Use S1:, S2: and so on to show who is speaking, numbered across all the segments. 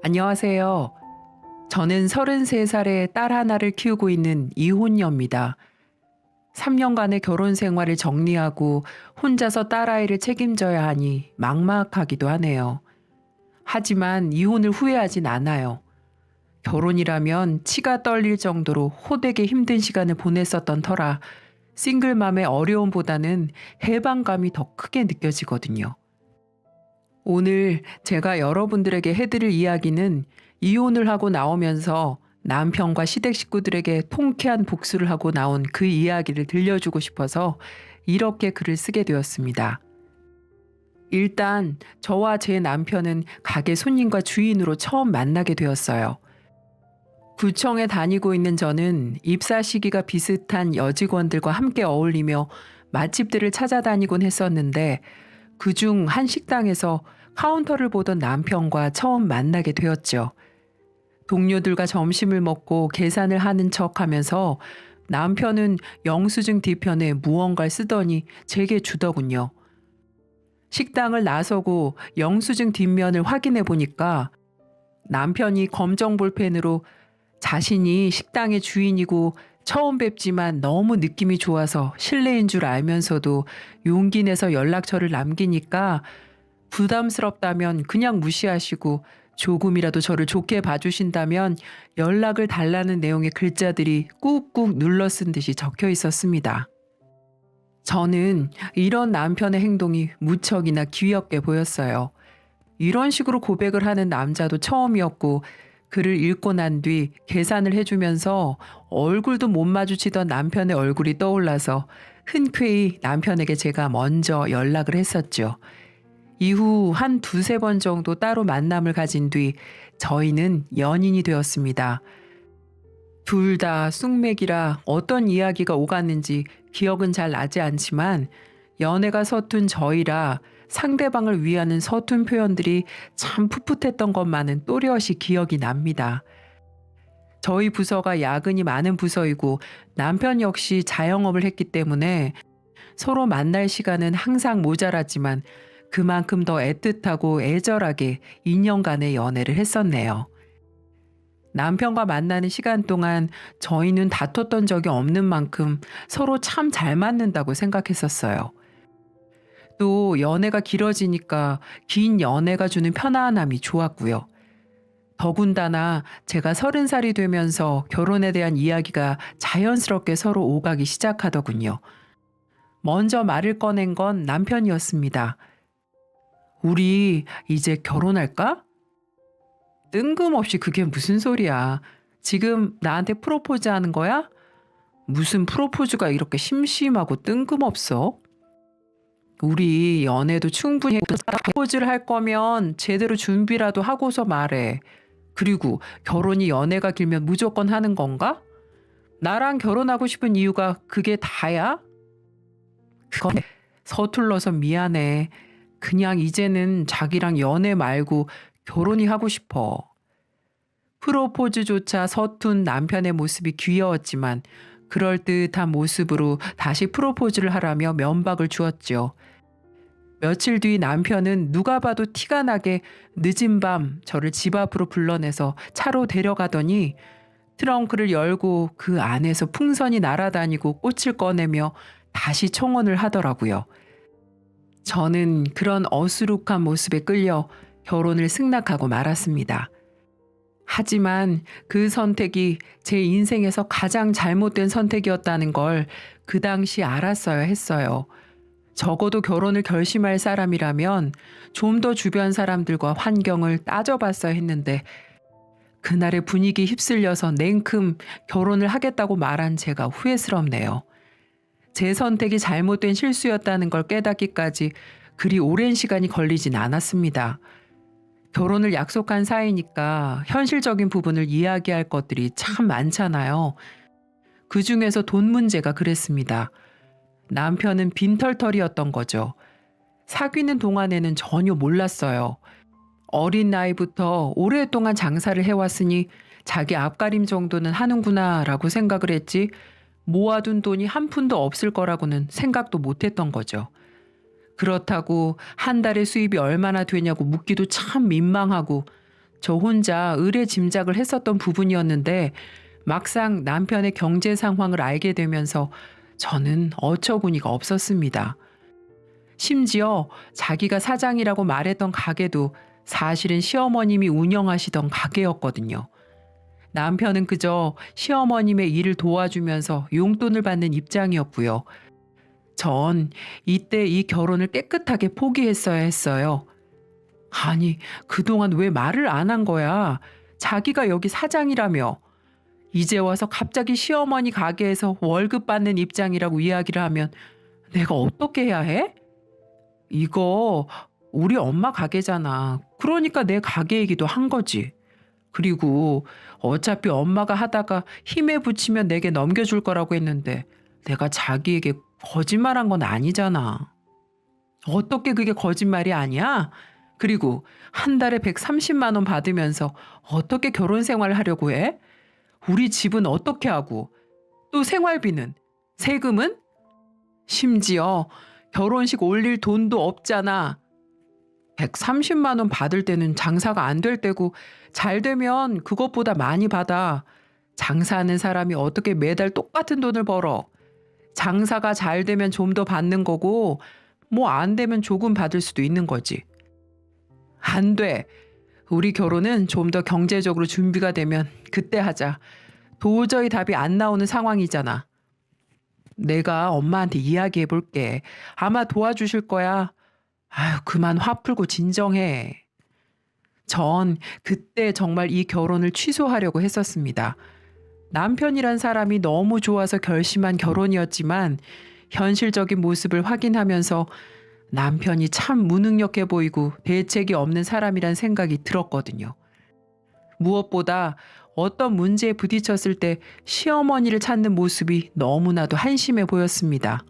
S1: 안녕하세요. 저는 33살의 딸 하나를 키우고 있는 이혼녀입니다. 3년간의 결혼 생활을 정리하고 혼자서 딸아이를 책임져야 하니 막막하기도 하네요. 하지만 이혼을 후회하진 않아요. 결혼이라면 치가 떨릴 정도로 호되게 힘든 시간을 보냈었던 터라 싱글맘의 어려움보다는 해방감이 더 크게 느껴지거든요. 오늘 제가 여러분들에게 해드릴 이야기는 이혼을 하고 나오면서 남편과 시댁 식구들에게 통쾌한 복수를 하고 나온 그 이야기를 들려주고 싶어서 이렇게 글을 쓰게 되었습니다. 일단 저와 제 남편은 가게 손님과 주인으로 처음 만나게 되었어요. 구청에 다니고 있는 저는 입사 시기가 비슷한 여직원들과 함께 어울리며 맛집들을 찾아다니곤 했었는데 그중 한 식당에서 카운터를 보던 남편과 처음 만나게 되었죠. 동료들과 점심을 먹고 계산을 하는 척 하면서 남편은 영수증 뒤편에 무언가를 쓰더니 제게 주더군요. 식당을 나서고 영수증 뒷면을 확인해 보니까 남편이 검정 볼펜으로 자신이 식당의 주인이고 처음 뵙지만 너무 느낌이 좋아서 실례인 줄 알면서도 용기 내서 연락처를 남기니까 부담스럽다면 그냥 무시하시고 조금이라도 저를 좋게 봐주신다면 연락을 달라는 내용의 글자들이 꾹꾹 눌러 쓴 듯이 적혀 있었습니다. 저는 이런 남편의 행동이 무척이나 귀엽게 보였어요. 이런 식으로 고백을 하는 남자도 처음이었고 글을 읽고 난 뒤 계산을 해주면서 얼굴도 못 마주치던 남편의 얼굴이 떠올라서 흔쾌히 남편에게 제가 먼저 연락을 했었죠. 이후 한 두세 번 정도 따로 만남을 가진 뒤 저희는 연인이 되었습니다. 둘 다 쑥맥이라 어떤 이야기가 오갔는지 기억은 잘 나지 않지만 연애가 서툰 저희라 상대방을 위하는 서툰 표현들이 참 풋풋했던 것만은 또렷이 기억이 납니다. 저희 부서가 야근이 많은 부서이고 남편 역시 자영업을 했기 때문에 서로 만날 시간은 항상 모자랐지만 그만큼 더 애틋하고 애절하게 2년간의 연애를 했었네요. 남편과 만나는 시간 동안 저희는 다퉜던 적이 없는 만큼 서로 참 잘 맞는다고 생각했었어요. 또 연애가 길어지니까 긴 연애가 주는 편안함이 좋았고요. 더군다나 제가 30살이 되면서 결혼에 대한 이야기가 자연스럽게 서로 오가기 시작하더군요. 먼저 말을 꺼낸 건 남편이었습니다. 우리 이제 결혼할까? 뜬금없이 그게 무슨 소리야. 지금 나한테 프로포즈 하는 거야? 무슨 프로포즈가 이렇게 심심하고 뜬금없어? 우리 연애도 충분히 프로포즈를 할 거면 제대로 준비라도 하고서 말해. 그리고 결혼이 연애가 길면 무조건 하는 건가? 나랑 결혼하고 싶은 이유가 그게 다야? 그건 서툴러서 미안해. 그냥 이제는 자기랑 연애 말고 결혼이 하고 싶어. 프로포즈조차 서툰 남편의 모습이 귀여웠지만 그럴듯한 모습으로 다시 프로포즈를 하라며 면박을 주었죠. 며칠 뒤 남편은 누가 봐도 티가 나게 늦은 밤 저를 집 앞으로 불러내서 차로 데려가더니 트렁크를 열고 그 안에서 풍선이 날아다니고 꽃을 꺼내며 다시 청혼을 하더라고요. 저는 그런 어수룩한 모습에 끌려 결혼을 승낙하고 말았습니다. 하지만 그 선택이 제 인생에서 가장 잘못된 선택이었다는 걸 그 당시 알았어야 했어요. 적어도 결혼을 결심할 사람이라면 좀 더 주변 사람들과 환경을 따져봤어야 했는데 그날의 분위기에 휩쓸려서 냉큼 결혼을 하겠다고 말한 제가 후회스럽네요. 제 선택이 잘못된 실수였다는 걸 깨닫기까지 그리 오랜 시간이 걸리진 않았습니다. 결혼을 약속한 사이니까 현실적인 부분을 이야기할 것들이 참 많잖아요. 그중에서 돈 문제가 그랬습니다. 남편은 빈털털이었던 거죠. 사귀는 동안에는 전혀 몰랐어요. 어린 나이부터 오랫동안 장사를 해왔으니 자기 앞가림 정도는 하는구나 라고 생각을 했지 모아둔 돈이 한 푼도 없을 거라고는 생각도 못했던 거죠. 그렇다고 한 달에 수입이 얼마나 되냐고 묻기도 참 민망하고 저 혼자 의뢰 짐작을 했었던 부분이었는데 막상 남편의 경제 상황을 알게 되면서 저는 어처구니가 없었습니다. 심지어 자기가 사장이라고 말했던 가게도 사실은 시어머님이 운영하시던 가게였거든요. 남편은 그저 시어머님의 일을 도와주면서 용돈을 받는 입장이었고요. 전 이때 이 결혼을 깨끗하게 포기했어야 했어요. 아니, 그동안 왜 말을 안 한 거야? 자기가 여기 사장이라며. 이제 와서 갑자기 시어머니 가게에서 월급 받는 입장이라고 이야기를 하면 내가 어떻게 해야 해? 이거 우리 엄마 가게잖아. 그러니까 내 가게 얘기도 한 거지. 그리고 어차피 엄마가 하다가 힘에 부치면 내게 넘겨줄 거라고 했는데 내가 자기에게 거짓말한 건 아니잖아. 어떻게 그게 거짓말이 아니야? 그리고 한 달에 130만 원 받으면서 어떻게 결혼 생활을 하려고 해? 우리 집은 어떻게 하고? 또 생활비는? 세금은? 심지어 결혼식 올릴 돈도 없잖아. 130만 원 받을 때는 장사가 안 될 때고 잘 되면 그것보다 많이 받아. 장사하는 사람이 어떻게 매달 똑같은 돈을 벌어? 장사가 잘 되면 좀 더 받는 거고 뭐 안 되면 조금 받을 수도 있는 거지. 안 돼. 우리 결혼은 좀 더 경제적으로 준비가 되면 그때 하자. 도저히 답이 안 나오는 상황이잖아. 내가 엄마한테 이야기해 볼게. 아마 도와주실 거야. 아유, 그만 화 풀고 진정해. 전 그때 정말 이 결혼을 취소하려고 했었습니다. 남편이란 사람이 너무 좋아서 결심한 결혼이었지만 현실적인 모습을 확인하면서 남편이 참 무능력해 보이고 대책이 없는 사람이란 생각이 들었거든요. 무엇보다 어떤 문제에 부딪혔을 때 시어머니를 찾는 모습이 너무나도 한심해 보였습니다.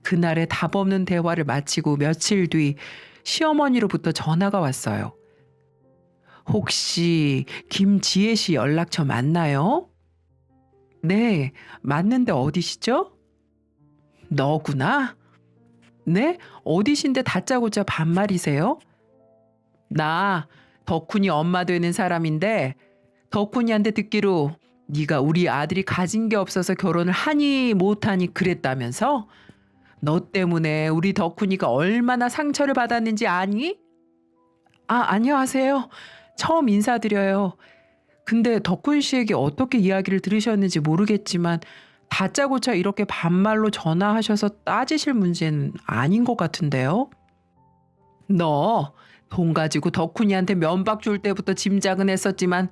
S1: 그날의 답 없는 대화를 마치고 며칠 뒤 시어머니로부터 전화가 왔어요. 혹시 김지혜 씨 연락처 맞나요? 네, 맞는데 어디시죠? 너구나? 네? 어디신데 다짜고짜 반말이세요? 나 덕훈이 엄마 되는 사람인데 덕훈이한테 듣기로 네가 우리 아들이 가진 게 없어서 결혼을 하니 못하니 그랬다면서? 너 때문에 우리 덕훈이가 얼마나 상처를 받았는지 아니? 아, 안녕하세요. 처음 인사드려요. 근데 덕훈 씨에게 어떻게 이야기를 들으셨는지 모르겠지만 다짜고짜 이렇게 반말로 전화하셔서 따지실 문제는 아닌 것 같은데요. 너 돈 가지고 덕훈이한테 면박 줄 때부터 짐작은 했었지만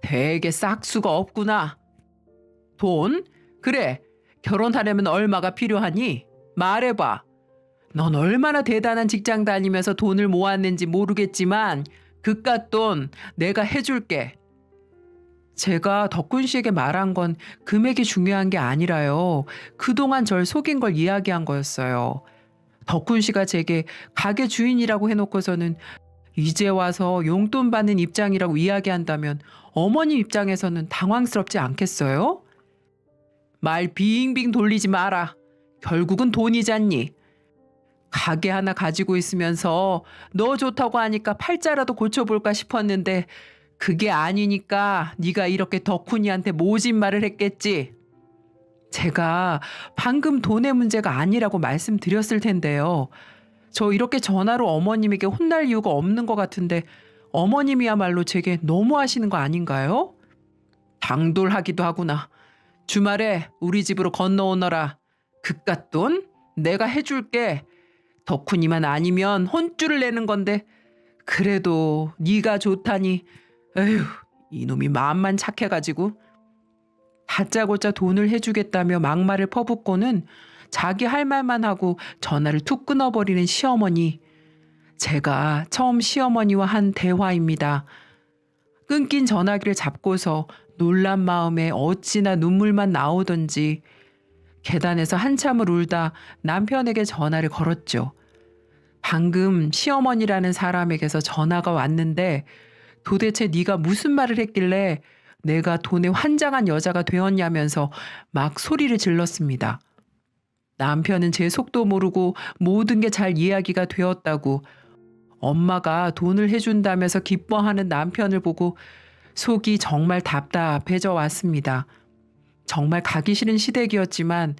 S1: 되게 싹수가 없구나. 돈? 그래. 결혼하려면 얼마가 필요하니? 말해봐. 넌 얼마나 대단한 직장 다니면서 돈을 모았는지 모르겠지만 그깟 돈 내가 해줄게. 제가 덕훈 씨에게 말한 건 금액이 중요한 게 아니라요. 그동안 절 속인 걸 이야기한 거였어요. 덕훈 씨가 제게 가게 주인이라고 해놓고서는 이제 와서 용돈 받는 입장이라고 이야기한다면 어머니 입장에서는 당황스럽지 않겠어요? 말 빙빙 돌리지 마라. 결국은 돈이잖니. 가게 하나 가지고 있으면서 너 좋다고 하니까 팔자라도 고쳐볼까 싶었는데 그게 아니니까 네가 이렇게 덕훈이한테 모진 말을 했겠지. 제가 방금 돈의 문제가 아니라고 말씀드렸을 텐데요. 저 이렇게 전화로 어머님에게 혼날 이유가 없는 것 같은데 어머님이야말로 제게 너무하시는 거 아닌가요? 당돌하기도 하구나. 주말에 우리 집으로 건너오너라. 그깟 돈 내가 해줄게. 덕훈이만 아니면 혼쭐을 내는 건데 그래도 네가 좋다니. 에휴, 이놈이 마음만 착해가지고. 다짜고짜 돈을 해주겠다며 막말을 퍼붓고는 자기 할 말만 하고 전화를 툭 끊어버리는 시어머니. 제가 처음 시어머니와 한 대화입니다. 끊긴 전화기를 잡고서 놀란 마음에 어찌나 눈물만 나오던지 계단에서 한참을 울다 남편에게 전화를 걸었죠. 방금 시어머니라는 사람에게서 전화가 왔는데 도대체 네가 무슨 말을 했길래 내가 돈에 환장한 여자가 되었냐면서 막 소리를 질렀습니다. 남편은 제 속도 모르고 모든 게 잘 이야기가 되었다고 엄마가 돈을 해준다면서 기뻐하는 남편을 보고 속이 정말 답답해져 왔습니다. 정말 가기 싫은 시댁이었지만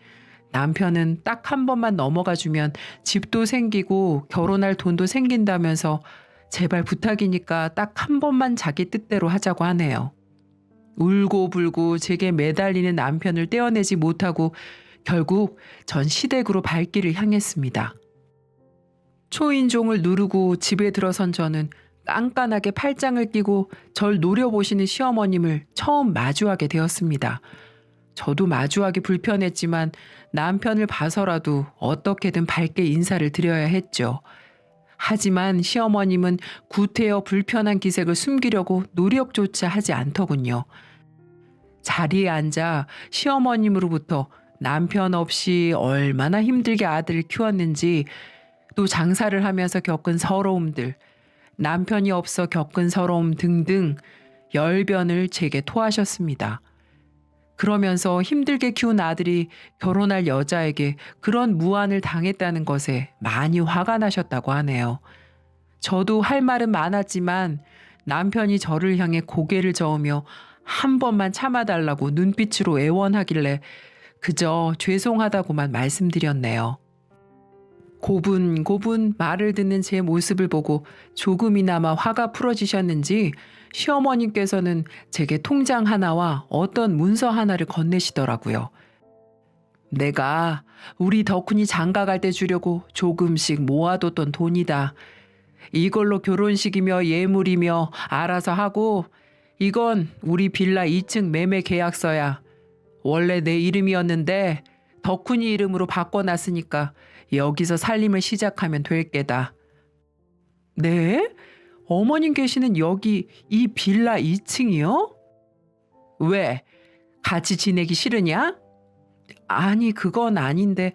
S1: 남편은 딱 한 번만 넘어가 주면 집도 생기고 결혼할 돈도 생긴다면서 제발 부탁이니까 딱 한 번만 자기 뜻대로 하자고 하네요. 울고불고 제게 매달리는 남편을 떼어내지 못하고 결국 전 시댁으로 발길을 향했습니다. 초인종을 누르고 집에 들어선 저는 깐깐하게 팔짱을 끼고 절 노려보시는 시어머님을 처음 마주하게 되었습니다. 저도 마주하기 불편했지만 남편을 봐서라도 어떻게든 밝게 인사를 드려야 했죠. 하지만 시어머님은 구태여 불편한 기색을 숨기려고 노력조차 하지 않더군요. 자리에 앉아 시어머님으로부터 남편 없이 얼마나 힘들게 아들을 키웠는지, 또 장사를 하면서 겪은 서러움들, 남편이 없어 겪은 서러움 등등 열변을 제게 토하셨습니다. 그러면서 힘들게 키운 아들이 결혼할 여자에게 그런 무안을 당했다는 것에 많이 화가 나셨다고 하네요. 저도 할 말은 많았지만 남편이 저를 향해 고개를 저으며 한 번만 참아달라고 눈빛으로 애원하길래 그저 죄송하다고만 말씀드렸네요. 고분고분 말을 듣는 제 모습을 보고 조금이나마 화가 풀어지셨는지 시어머님께서는 제게 통장 하나와 어떤 문서 하나를 건네시더라고요. 내가 우리 덕훈이 장가 갈 때 주려고 조금씩 모아뒀던 돈이다. 이걸로 결혼식이며 예물이며 알아서 하고, 이건 우리 빌라 2층 매매 계약서야. 원래 내 이름이었는데 덕훈이 이름으로 바꿔놨으니까 여기서 살림을 시작하면 될 게다. 네? 어머님 계시는 여기 이 빌라 2층이요? 왜? 같이 지내기 싫으냐? 아니, 그건 아닌데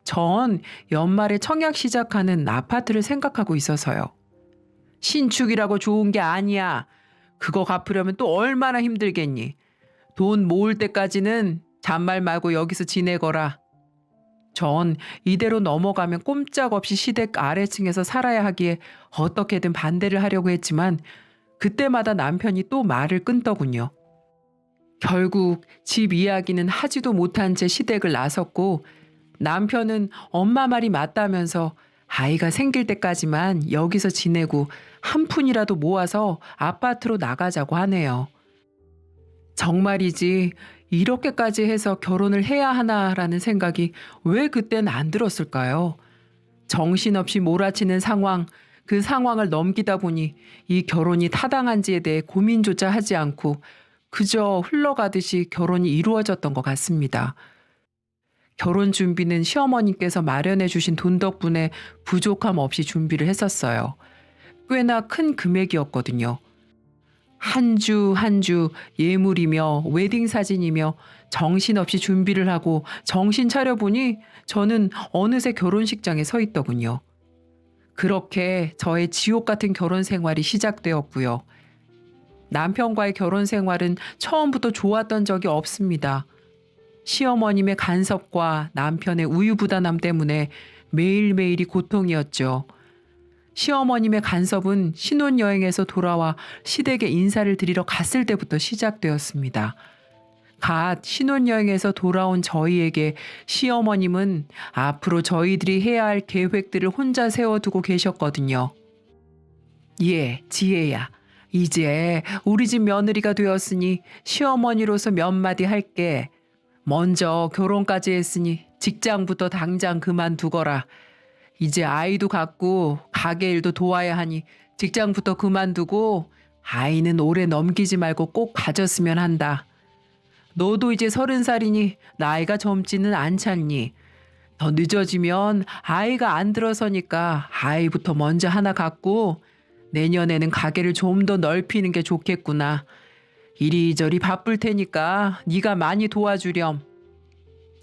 S1: 전 연말에 청약 시작하는 아파트를 생각하고 있어서요. 신축이라고 좋은 게 아니야. 그거 갚으려면 또 얼마나 힘들겠니? 돈 모을 때까지는 잔말 말고 여기서 지내거라. 전 이대로 넘어가면 꼼짝없이 시댁 아래층에서 살아야 하기에 어떻게든 반대를 하려고 했지만 그때마다 남편이 또 말을 끊더군요. 결국 집 이야기는 하지도 못한 채 시댁을 나섰고, 남편은 엄마 말이 맞다면서 아이가 생길 때까지만 여기서 지내고 한 푼이라도 모아서 아파트로 나가자고 하네요. 정말이지 이렇게까지 해서 결혼을 해야 하나라는 생각이 왜 그땐 안 들었을까요? 정신없이 몰아치는 상황, 그 상황을 넘기다 보니 이 결혼이 타당한지에 대해 고민조차 하지 않고 그저 흘러가듯이 결혼이 이루어졌던 것 같습니다. 결혼 준비는 시어머님께서 마련해 주신 돈 덕분에 부족함 없이 준비를 했었어요. 꽤나 큰 금액이었거든요. 한 주 한 주 예물이며 웨딩 사진이며 정신없이 준비를 하고 정신 차려보니 저는 어느새 결혼식장에 서 있더군요. 그렇게 저의 지옥 같은 결혼 생활이 시작되었고요. 남편과의 결혼 생활은 처음부터 좋았던 적이 없습니다. 시어머님의 간섭과 남편의 우유부단함 때문에 매일매일이 고통이었죠. 시어머님의 간섭은 신혼여행에서 돌아와 시댁에 인사를 드리러 갔을 때부터 시작되었습니다. 갓 신혼여행에서 돌아온 저희에게 시어머님은 앞으로 저희들이 해야 할 계획들을 혼자 세워두고 계셨거든요. 예, 지혜야. 이제 우리 집 며느리가 되었으니 시어머니로서 몇 마디 할게. 먼저 결혼까지 했으니 직장부터 당장 그만두거라. 이제 아이도 갖고 가게 일도 도와야 하니 직장부터 그만두고 아이는 오래 넘기지 말고 꼭 가졌으면 한다. 너도 이제 30살이니 나이가 젊지는 않잖니. 더 늦어지면 아이가 안 들어서니까 아이부터 먼저 하나 갖고 내년에는 가게를 좀 더 넓히는 게 좋겠구나. 이리저리 바쁠 테니까 네가 많이 도와주렴.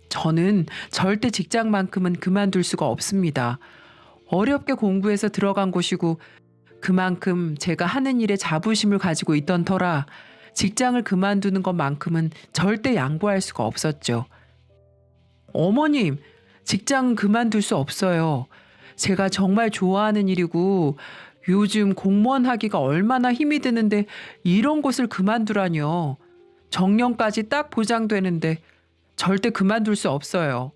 S1: 저는 절대 직장만큼은 그만둘 수가 없습니다. 어렵게 공부해서 들어간 곳이고 그만큼 제가 하는 일에 자부심을 가지고 있던 터라 직장을 그만두는 것만큼은 절대 양보할 수가 없었죠. 어머님, 직장 그만둘 수 없어요. 제가 정말 좋아하는 일이고 요즘 공무원 하기가 얼마나 힘이 드는데 이런 곳을 그만두라뇨. 정년까지 딱 보장되는데 절대 그만둘 수 없어요.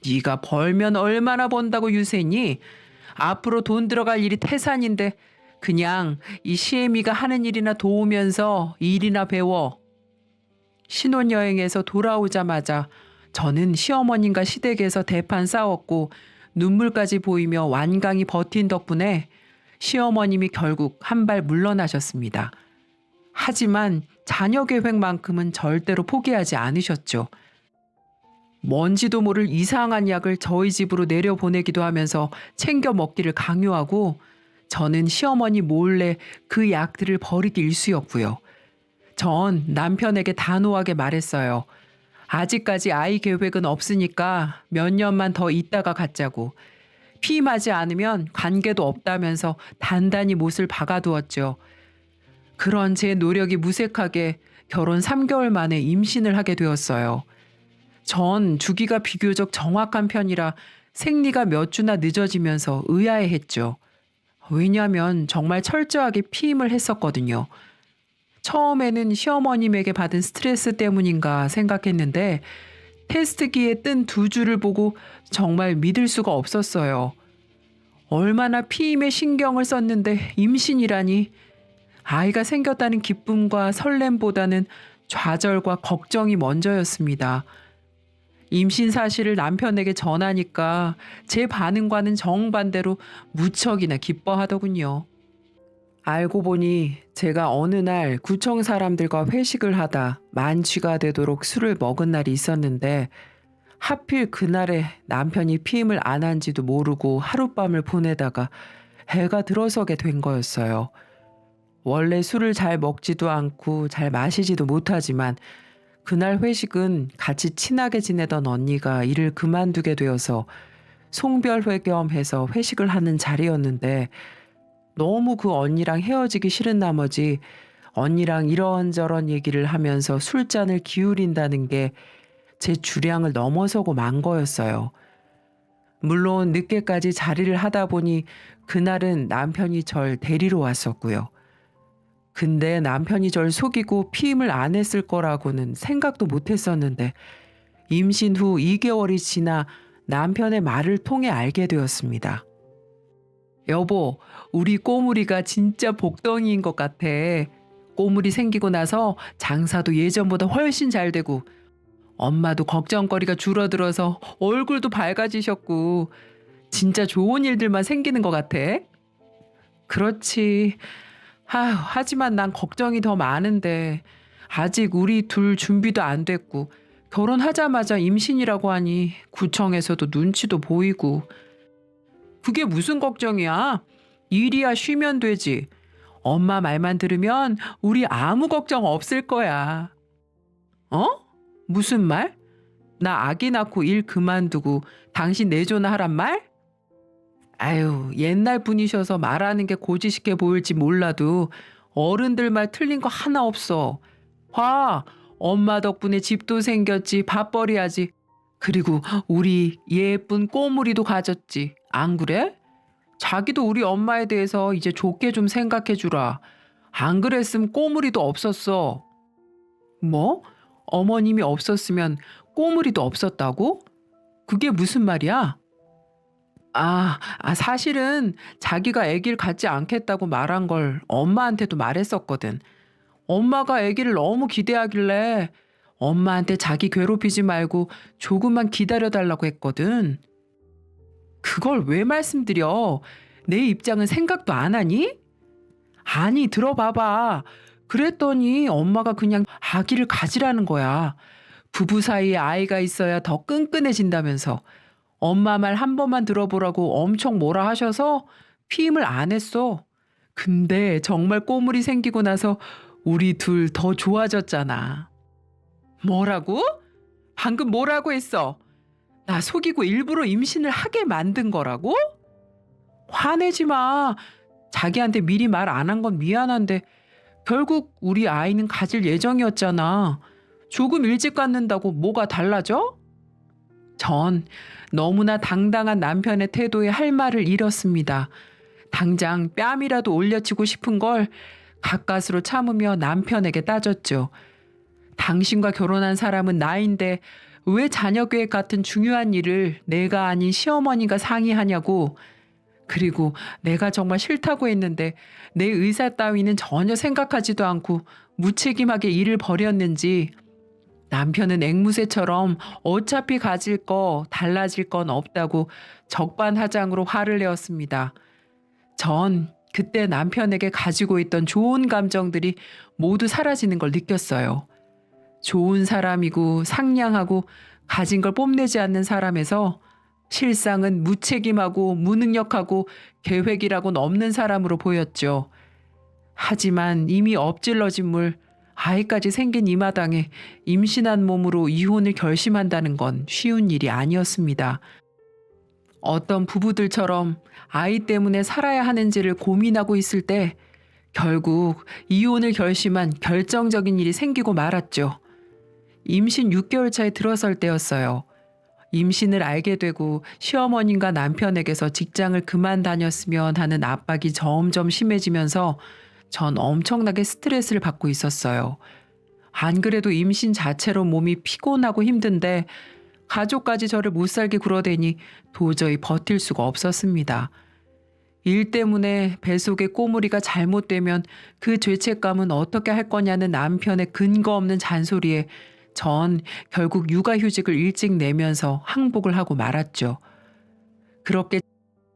S1: 네가 벌면 얼마나 번다고 유세니? 앞으로 돈 들어갈 일이 태산인데 그냥 이 시애미가 하는 일이나 도우면서 일이나 배워. 신혼여행에서 돌아오자마자 저는 시어머님과 시댁에서 대판 싸웠고 눈물까지 보이며 완강히 버틴 덕분에 시어머님이 결국 한 발 물러나셨습니다. 하지만 자녀 계획만큼은 절대로 포기하지 않으셨죠. 뭔지도 모를 이상한 약을 저희 집으로 내려보내기도 하면서 챙겨 먹기를 강요하고 저는 시어머니 몰래 그 약들을 버리기 일쑤였고요. 전 남편에게 단호하게 말했어요. 아직까지 아이 계획은 없으니까 몇 년만 더 있다가 갖자고. 피임하지 않으면 관계도 없다면서 단단히 못을 박아두었죠. 그런 제 노력이 무색하게 결혼 3개월 만에 임신을 하게 되었어요. 전 주기가 비교적 정확한 편이라 생리가 몇 주나 늦어지면서 의아해했죠. 왜냐하면 정말 철저하게 피임을 했었거든요. 처음에는 시어머님에게 받은 스트레스 때문인가 생각했는데 테스트기에 뜬 2줄을 보고 정말 믿을 수가 없었어요. 얼마나 피임에 신경을 썼는데 임신이라니. 아이가 생겼다는 기쁨과 설렘보다는 좌절과 걱정이 먼저였습니다. 임신 사실을 남편에게 전하니까 제 반응과는 정반대로 무척이나 기뻐하더군요. 알고 보니 제가 어느 날 구청 사람들과 회식을 하다 만취가 되도록 술을 먹은 날이 있었는데 하필 그날에 남편이 피임을 안 한지도 모르고 하룻밤을 보내다가 해가 들어서게 된 거였어요. 원래 술을 잘 먹지도 않고 잘 마시지도 못하지만 그날 회식은 같이 친하게 지내던 언니가 일을 그만두게 되어서 송별회 겸 해서 회식을 하는 자리였는데 너무 그 언니랑 헤어지기 싫은 나머지 언니랑 이런저런 얘기를 하면서 술잔을 기울인다는 게 제 주량을 넘어서고 만 거였어요. 물론 늦게까지 자리를 하다 보니 그날은 남편이 절 데리러 왔었고요. 근데 남편이 절 속이고 피임을 안 했을 거라고는 생각도 못 했었는데 임신 후 2개월이 지나 남편의 말을 통해 알게 되었습니다. 여보, 우리 꼬물이가 진짜 복덩이인 것 같아. 꼬물이 생기고 나서 장사도 예전보다 훨씬 잘 되고 엄마도 걱정거리가 줄어들어서 얼굴도 밝아지셨고 진짜 좋은 일들만 생기는 것 같아. 그렇지. 하지만 난 걱정이 더 많은데 아직 우리 둘 준비도 안 됐고 결혼하자마자 임신이라고 하니 구청에서도 눈치도 보이고. 그게 무슨 걱정이야? 일이야 쉬면 되지. 엄마 말만 들으면 우리 아무 걱정 없을 거야. 어? 무슨 말? 나 아기 낳고 일 그만두고 당신 내조나 하란 말? 아유, 옛날 분이셔서 말하는 게 고지식해 보일지 몰라도 어른들 말 틀린 거 하나 없어. 봐, 엄마 덕분에 집도 생겼지, 밥벌이하지. 그리고 우리 예쁜 꼬물이도 가졌지. 안 그래? 자기도 우리 엄마에 대해서 이제 좋게 좀 생각해 주라. 안 그랬으면 꼬물이도 없었어. 뭐? 어머님이 없었으면 꼬물이도 없었다고? 그게 무슨 말이야? 사실은 자기가 아기를 갖지 않겠다고 말한 걸 엄마한테도 말했었거든. 엄마가 아기를 너무 기대하길래 엄마한테 자기 괴롭히지 말고 조금만 기다려달라고 했거든. 그걸 왜 말씀드려? 내 입장은 생각도 안 하니? 아니, 들어봐봐. 그랬더니 엄마가 그냥 아기를 가지라는 거야. 부부 사이에 아이가 있어야 더 끈끈해진다면서. 엄마 말 한 번만 들어보라고 엄청 뭐라 하셔서 피임을 안 했어. 근데 정말 꼬물이 생기고 나서 우리 둘 더 좋아졌잖아. 뭐라고? 방금 뭐라고 했어? 나 속이고 일부러 임신을 하게 만든 거라고? 화내지 마. 자기한테 미리 말 안 한 건 미안한데 결국 우리 아이는 가질 예정이었잖아. 조금 일찍 갖는다고 뭐가 달라져? 전 너무나 당당한 남편의 태도에 할 말을 잃었습니다. 당장 뺨이라도 올려치고 싶은 걸 가까스로 참으며 남편에게 따졌죠. 당신과 결혼한 사람은 나인데 왜 자녀 계획 같은 중요한 일을 내가 아닌 시어머니가 상의하냐고. 그리고 내가 정말 싫다고 했는데 내 의사 따위는 전혀 생각하지도 않고 무책임하게 일을 벌였는지. 남편은 앵무새처럼 어차피 가질 거 달라질 건 없다고 적반하장으로 화를 내었습니다. 전 그때 남편에게 가지고 있던 좋은 감정들이 모두 사라지는 걸 느꼈어요. 좋은 사람이고 상냥하고 가진 걸 뽐내지 않는 사람에서 실상은 무책임하고 무능력하고 계획이라고는 없는 사람으로 보였죠. 하지만 이미 엎질러진 물, 아이까지 생긴 이 마당에 임신한 몸으로 이혼을 결심한다는 건 쉬운 일이 아니었습니다. 어떤 부부들처럼 아이 때문에 살아야 하는지를 고민하고 있을 때 결국 이혼을 결심한 결정적인 일이 생기고 말았죠. 임신 6개월 차에 들어설 때였어요. 임신을 알게 되고 시어머님과 남편에게서 직장을 그만 다녔으면 하는 압박이 점점 심해지면서 전 엄청나게 스트레스를 받고 있었어요. 안 그래도 임신 자체로 몸이 피곤하고 힘든데 가족까지 저를 못살게 굴어대니 도저히 버틸 수가 없었습니다. 일 때문에 뱃속의 꼬물이가 잘못되면 그 죄책감은 어떻게 할 거냐는 남편의 근거 없는 잔소리에 전 결국 육아휴직을 일찍 내면서 항복을 하고 말았죠. 그렇게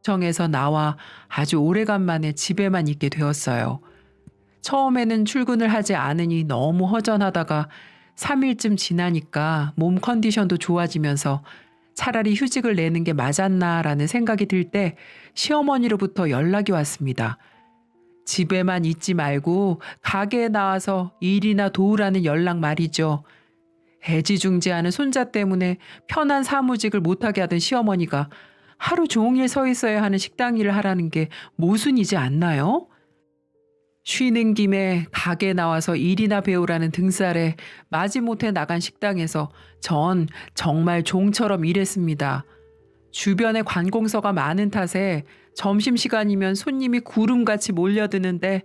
S1: 정에서 나와 아주 오래간만에 집에만 있게 되었어요. 처음에는 출근을 하지 않으니 너무 허전하다가 3일쯤 지나니까 몸 컨디션도 좋아지면서 차라리 휴직을 내는 게 맞았나라는 생각이 들 때 시어머니로부터 연락이 왔습니다. 집에만 있지 말고 가게에 나와서 일이나 도우라는 연락 말이죠. 애지중지하는 손자 때문에 편한 사무직을 못하게 하던 시어머니가 하루 종일 서 있어야 하는 식당 일을 하라는 게 모순이지 않나요? 쉬는 김에 가게 나와서 일이나 배우라는 등살에 마지못해 나간 식당에서 전 정말 종처럼 일했습니다. 주변에 관공서가 많은 탓에 점심시간이면 손님이 구름같이 몰려드는데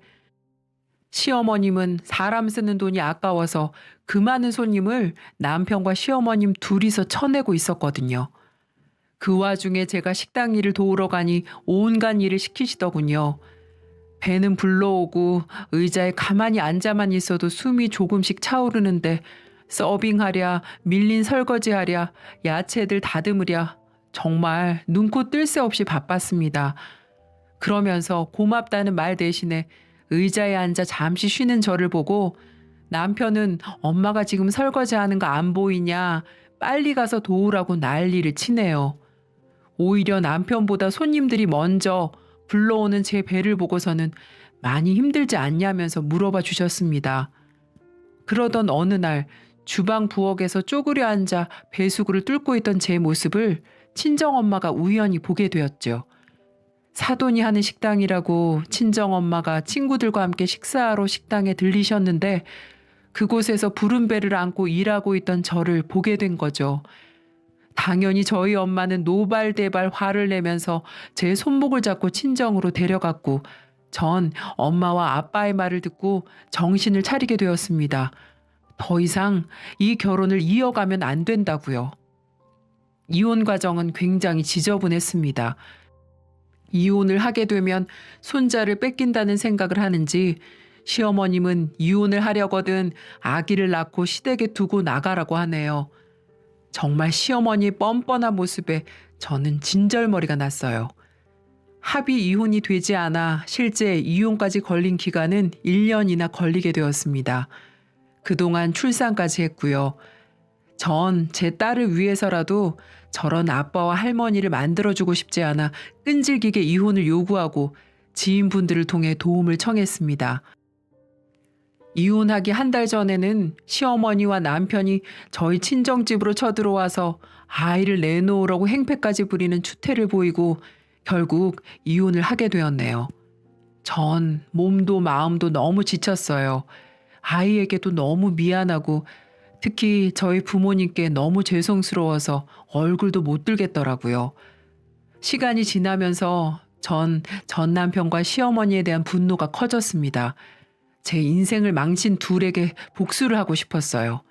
S1: 시어머님은 사람 쓰는 돈이 아까워서 그 많은 손님을 남편과 시어머님 둘이서 쳐내고 있었거든요. 그 와중에 제가 식당 일을 도우러 가니 온갖 일을 시키시더군요. 배는 불러오고 의자에 가만히 앉아만 있어도 숨이 조금씩 차오르는데 서빙하랴, 밀린 설거지하랴, 야채들 다듬으랴 정말 눈코 뜰 새 없이 바빴습니다. 그러면서 고맙다는 말 대신에 의자에 앉아 잠시 쉬는 저를 보고 남편은 엄마가 지금 설거지하는 거 안 보이냐 빨리 가서 도우라고 난리를 치네요. 오히려 남편보다 손님들이 먼저 불러오는 제 배를 보고서는 많이 힘들지 않냐면서 물어봐 주셨습니다. 그러던 어느 날 주방 부엌에서 쪼그려 앉아 배수구를 뚫고 있던 제 모습을 친정엄마가 우연히 보게 되었죠. 사돈이 하는 식당이라고 친정엄마가 친구들과 함께 식사하러 식당에 들리셨는데 그곳에서 부른 배를 안고 일하고 있던 저를 보게 된 거죠. 당연히 저희 엄마는 노발대발 화를 내면서 제 손목을 잡고 친정으로 데려갔고 전 엄마와 아빠의 말을 듣고 정신을 차리게 되었습니다. 더 이상 이 결혼을 이어가면 안 된다고요. 이혼 과정은 굉장히 지저분했습니다. 이혼을 하게 되면 손자를 뺏긴다는 생각을 하는지 시어머님은 이혼을 하려거든 아기를 낳고 시댁에 두고 나가라고 하네요. 정말 시어머니의 뻔뻔한 모습에 저는 진절머리가 났어요. 합의 이혼이 되지 않아 실제 이혼까지 걸린 기간은 1년이나 걸리게 되었습니다. 그동안 출산까지 했고요. 전 제 딸을 위해서라도 저런 아빠와 할머니를 만들어주고 싶지 않아 끈질기게 이혼을 요구하고 지인분들을 통해 도움을 청했습니다. 이혼하기 한 달 전에는 시어머니와 남편이 저희 친정집으로 쳐들어와서 아이를 내놓으라고 행패까지 부리는 추태를 보이고 결국 이혼을 하게 되었네요. 전 몸도 마음도 너무 지쳤어요. 아이에게도 너무 미안하고 특히 저희 부모님께 너무 죄송스러워서 얼굴도 못 들겠더라고요. 시간이 지나면서 전 남편과 시어머니에 대한 분노가 커졌습니다. 제 인생을 망친 둘에게 복수를 하고 싶었어요.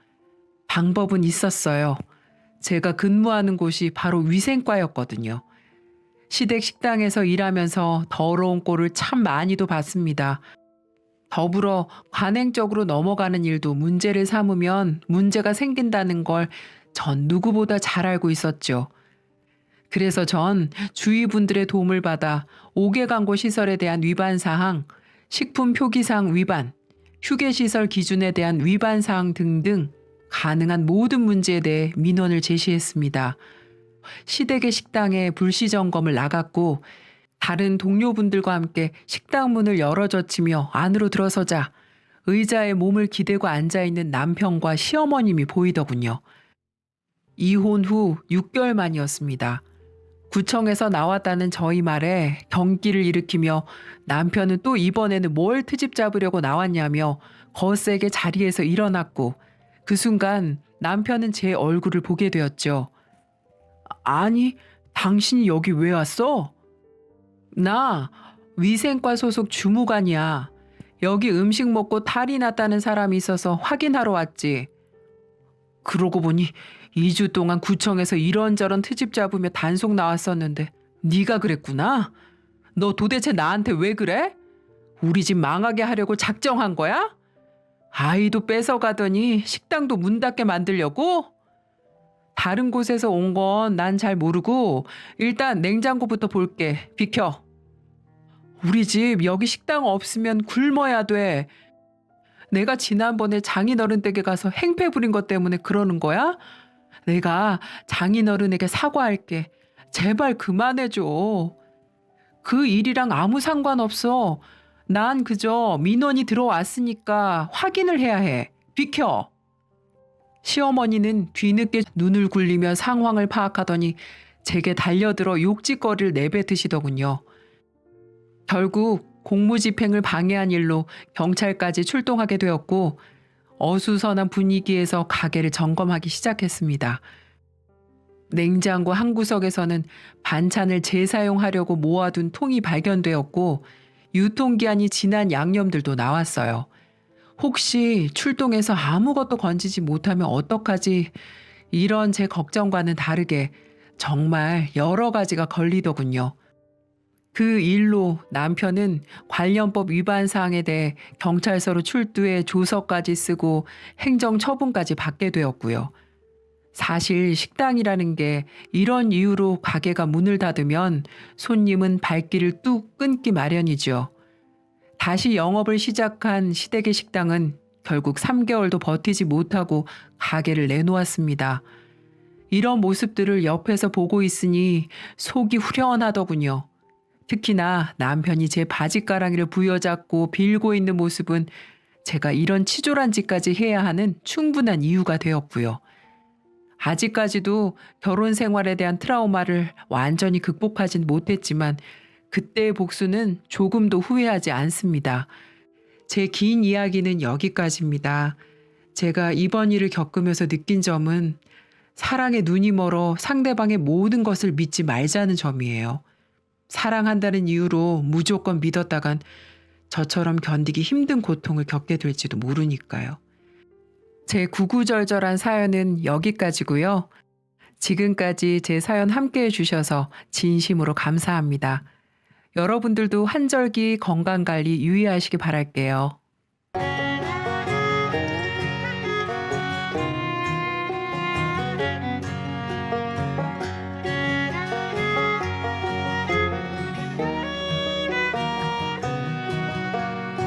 S1: 방법은 있었어요. 제가 근무하는 곳이 바로 위생과였거든요. 시댁 식당에서 일하면서 더러운 꼴을 참 많이도 봤습니다. 더불어 관행적으로 넘어가는 일도 문제를 삼으면 문제가 생긴다는 걸 전 누구보다 잘 알고 있었죠. 그래서 전 주위 분들의 도움을 받아 5개 광고 시설에 대한 위반 사항, 식품 표기사항 위반, 휴게시설 기준에 대한 위반 사항 등등 가능한 모든 문제에 대해 민원을 제시했습니다. 시댁의 식당에 불시 점검을 나갔고 다른 동료분들과 함께 식당 문을 열어젖히며 안으로 들어서자 의자에 몸을 기대고 앉아있는 남편과 시어머님이 보이더군요. 이혼 후 6개월 만이었습니다. 구청에서 나왔다는 저희 말에 경기를 일으키며 남편은 또 이번에는 뭘 트집 잡으려고 나왔냐며 거세게 자리에서 일어났고 그 순간 남편은 제 얼굴을 보게 되었죠. 아니, 당신이 여기 왜 왔어? 나 위생과 소속 주무관이야. 여기 음식 먹고 탈이 났다는 사람이 있어서 확인하러 왔지. 그러고 보니 2주 동안 구청에서 이런저런 트집 잡으며 단속 나왔었는데 네가 그랬구나? 너 도대체 나한테 왜 그래? 우리 집 망하게 하려고 작정한 거야? 아이도 뺏어가더니 식당도 문 닫게 만들려고? 다른 곳에서 온 건 난 잘 모르고 일단 냉장고부터 볼게. 비켜. 우리 집 여기 식당 없으면 굶어야 돼. 내가 지난번에 장인어른 댁에 가서 행패 부린 것 때문에 그러는 거야? 내가 장인어른에게 사과할게. 제발 그만해줘. 그 일이랑 아무 상관없어. 난 그저 민원이 들어왔으니까 확인을 해야 해. 비켜. 시어머니는 뒤늦게 눈을 굴리며 상황을 파악하더니 제게 달려들어 욕짓거리를 내뱉으시더군요. 결국 공무집행을 방해한 일로 경찰까지 출동하게 되었고 어수선한 분위기에서 가게를 점검하기 시작했습니다. 냉장고 한 구석에서는 반찬을 재사용하려고 모아둔 통이 발견되었고 유통기한이 지난 양념들도 나왔어요. 혹시 출동해서 아무것도 건지지 못하면 어떡하지? 이런 제 걱정과는 다르게 정말 여러 가지가 걸리더군요. 그 일로 남편은 관련법 위반 사항에 대해 경찰서로 출두해 조서까지 쓰고 행정처분까지 받게 되었고요. 사실 식당이라는 게 이런 이유로 가게가 문을 닫으면 손님은 발길을 뚝 끊기 마련이죠. 다시 영업을 시작한 시댁의 식당은 결국 3개월도 버티지 못하고 가게를 내놓았습니다. 이런 모습들을 옆에서 보고 있으니 속이 후련하더군요. 특히나 남편이 제 바지가랑이를 부여잡고 빌고 있는 모습은 제가 이런 치졸한 짓까지 해야 하는 충분한 이유가 되었고요. 아직까지도 결혼 생활에 대한 트라우마를 완전히 극복하진 못했지만 그때의 복수는 조금도 후회하지 않습니다. 제 긴 이야기는 여기까지입니다. 제가 이번 일을 겪으면서 느낀 점은 사랑에 눈이 멀어 상대방의 모든 것을 믿지 말자는 점이에요. 사랑한다는 이유로 무조건 믿었다간 저처럼 견디기 힘든 고통을 겪게 될지도 모르니까요. 제 구구절절한 사연은 여기까지고요. 지금까지 제 사연 함께해 주셔서 진심으로 감사합니다. 여러분들도 환절기 건강관리 유의하시기 바랄게요.